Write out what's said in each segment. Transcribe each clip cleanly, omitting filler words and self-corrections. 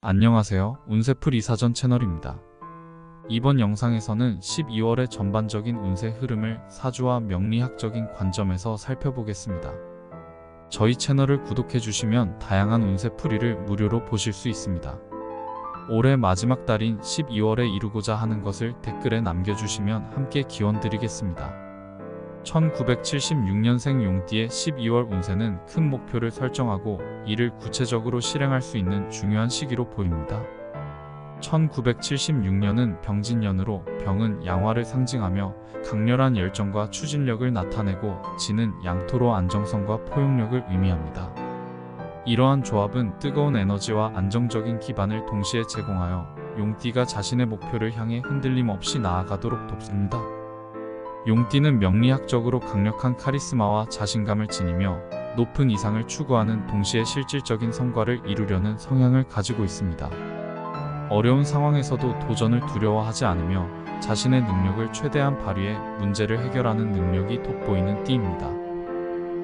안녕하세요. 운세풀 이사전 채널입니다. 이번 영상에서는 12월의 전반적인 운세 흐름을 사주와 명리학적인 관점에서 살펴보겠습니다. 저희 채널을 구독해주시면 다양한 운세풀이를 무료로 보실 수 있습니다. 올해 마지막 달인 12월에 이루고자 하는 것을 댓글에 남겨주시면 함께 기원드리겠습니다. 1976년생 용띠의 12월 운세는 큰 목표를 설정하고 이를 구체적으로 실행할 수 있는 중요한 시기로 보입니다. 1976년은 병진년으로 병은 양화를 상징하며 강렬한 열정과 추진력을 나타내고 진은 양토로 안정성과 포용력을 의미합니다. 이러한 조합은 뜨거운 에너지와 안정적인 기반을 동시에 제공하여 용띠가 자신의 목표를 향해 흔들림 없이 나아가도록 돕습니다. 용띠는 명리학적으로 강력한 카리스마와 자신감을 지니며 높은 이상을 추구하는 동시에 실질적인 성과를 이루려는 성향을 가지고 있습니다. 어려운 상황에서도 도전을 두려워하지 않으며 자신의 능력을 최대한 발휘해 문제를 해결하는 능력이 돋보이는 띠입니다.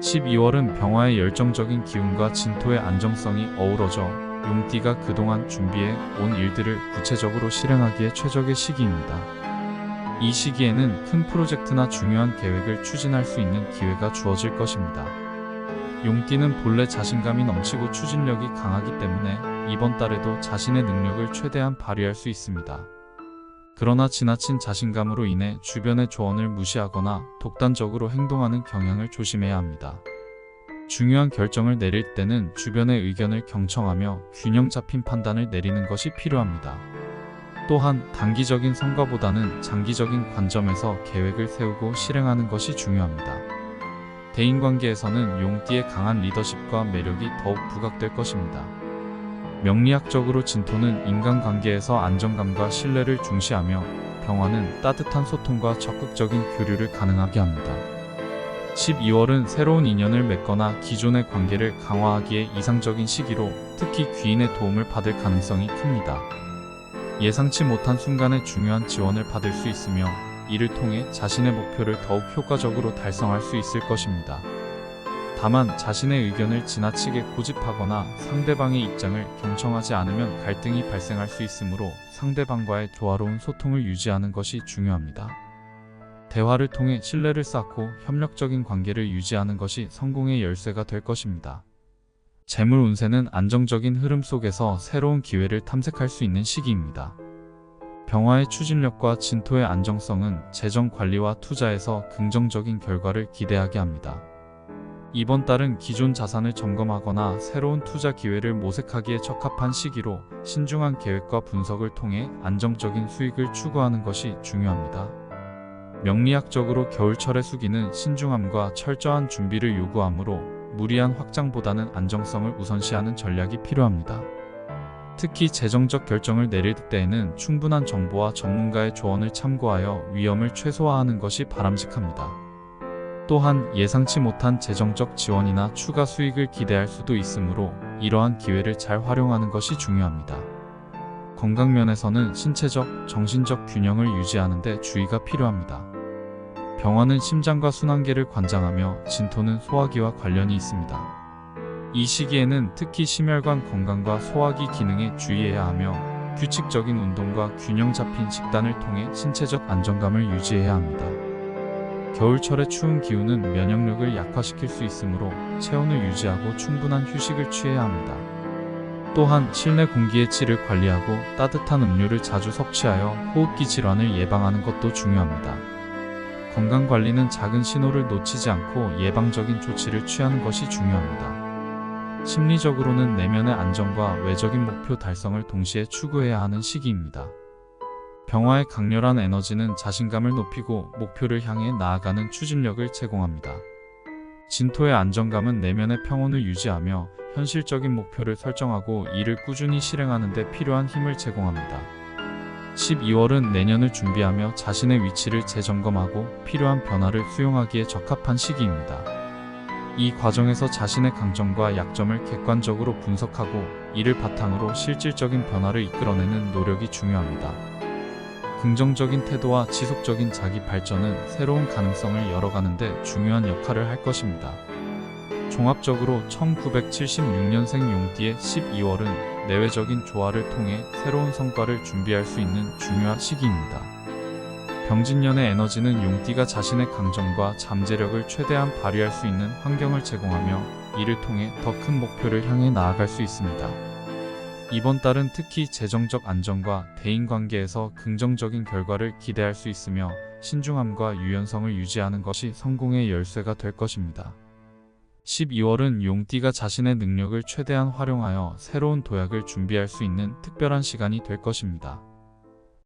12월은 병화의 열정적인 기운과 진토의 안정성이 어우러져 용띠가 그동안 준비해 온 일들을 구체적으로 실행하기에 최적의 시기입니다. 이 시기에는 큰 프로젝트나 중요한 계획을 추진할 수 있는 기회가 주어질 것입니다. 용띠는 본래 자신감이 넘치고 추진력이 강하기 때문에 이번 달에도 자신의 능력을 최대한 발휘할 수 있습니다. 그러나 지나친 자신감으로 인해 주변의 조언을 무시하거나 독단적으로 행동하는 경향을 조심해야 합니다. 중요한 결정을 내릴 때는 주변의 의견을 경청하며 균형 잡힌 판단을 내리는 것이 필요합니다. 또한 단기적인 성과보다는 장기적인 관점에서 계획을 세우고 실행하는 것이 중요합니다. 대인관계에서는 용띠의 강한 리더십과 매력이 더욱 부각될 것입니다. 명리학적으로 진토는 인간관계에서 안정감과 신뢰를 중시하며 병화는 따뜻한 소통과 적극적인 교류를 가능하게 합니다. 12월은 새로운 인연을 맺거나 기존의 관계를 강화하기에 이상적인 시기로 특히 귀인의 도움을 받을 가능성이 큽니다. 예상치 못한 순간에 중요한 지원을 받을 수 있으며 이를 통해 자신의 목표를 더욱 효과적으로 달성할 수 있을 것입니다. 다만 자신의 의견을 지나치게 고집하거나 상대방의 입장을 경청하지 않으면 갈등이 발생할 수 있으므로 상대방과의 조화로운 소통을 유지하는 것이 중요합니다. 대화를 통해 신뢰를 쌓고 협력적인 관계를 유지하는 것이 성공의 열쇠가 될 것입니다. 재물 운세는 안정적인 흐름 속에서 새로운 기회를 탐색할 수 있는 시기입니다. 병화의 추진력과 진토의 안정성은 재정 관리와 투자에서 긍정적인 결과를 기대하게 합니다. 이번 달은 기존 자산을 점검하거나 새로운 투자 기회를 모색하기에 적합한 시기로 신중한 계획과 분석을 통해 안정적인 수익을 추구하는 것이 중요합니다. 명리학적으로 겨울철의 수기는 신중함과 철저한 준비를 요구하므로 무리한 확장보다는 안정성을 우선시하는 전략이 필요합니다. 특히 재정적 결정을 내릴 때에는 충분한 정보와 전문가의 조언을 참고하여 위험을 최소화하는 것이 바람직합니다. 또한 예상치 못한 재정적 지원이나 추가 수익을 기대할 수도 있으므로 이러한 기회를 잘 활용하는 것이 중요합니다. 건강면에서는 신체적, 정신적 균형을 유지하는 데 주의가 필요합니다. 병화는 심장과 순환계를 관장하며 진토는 소화기와 관련이 있습니다. 이 시기에는 특히 심혈관 건강과 소화기 기능에 주의해야 하며 규칙적인 운동과 균형 잡힌 식단을 통해 신체적 안정감을 유지해야 합니다. 겨울철의 추운 기운은 면역력을 약화시킬 수 있으므로 체온을 유지하고 충분한 휴식을 취해야 합니다. 또한 실내 공기의 질을 관리하고 따뜻한 음료를 자주 섭취하여 호흡기 질환을 예방하는 것도 중요합니다. 건강관리는 작은 신호를 놓치지 않고 예방적인 조치를 취하는 것이 중요합니다. 심리적으로는 내면의 안정과 외적인 목표 달성을 동시에 추구해야 하는 시기입니다. 병화의 강렬한 에너지는 자신감을 높이고 목표를 향해 나아가는 추진력을 제공합니다. 진토의 안정감은 내면의 평온을 유지하며 현실적인 목표를 설정하고 이를 꾸준히 실행하는 데 필요한 힘을 제공합니다. 12월은 내년을 준비하며 자신의 위치를 재점검하고 필요한 변화를 수용하기에 적합한 시기입니다. 이 과정에서 자신의 강점과 약점을 객관적으로 분석하고 이를 바탕으로 실질적인 변화를 이끌어내는 노력이 중요합니다. 긍정적인 태도와 지속적인 자기 발전은 새로운 가능성을 열어가는 데 중요한 역할을 할 것입니다. 종합적으로 1976년생 용띠의 12월은 내외적인 조화를 통해 새로운 성과를 준비할 수 있는 중요한 시기입니다. 병진년의 에너지는 용띠가 자신의 강점과 잠재력을 최대한 발휘할 수 있는 환경을 제공하며 이를 통해 더 큰 목표를 향해 나아갈 수 있습니다. 이번 달은 특히 재정적 안정과 대인관계에서 긍정적인 결과를 기대할 수 있으며 신중함과 유연성을 유지하는 것이 성공의 열쇠가 될 것입니다. 12월은 용띠가 자신의 능력을 최대한 활용하여 새로운 도약을 준비할 수 있는 특별한 시간이 될 것입니다.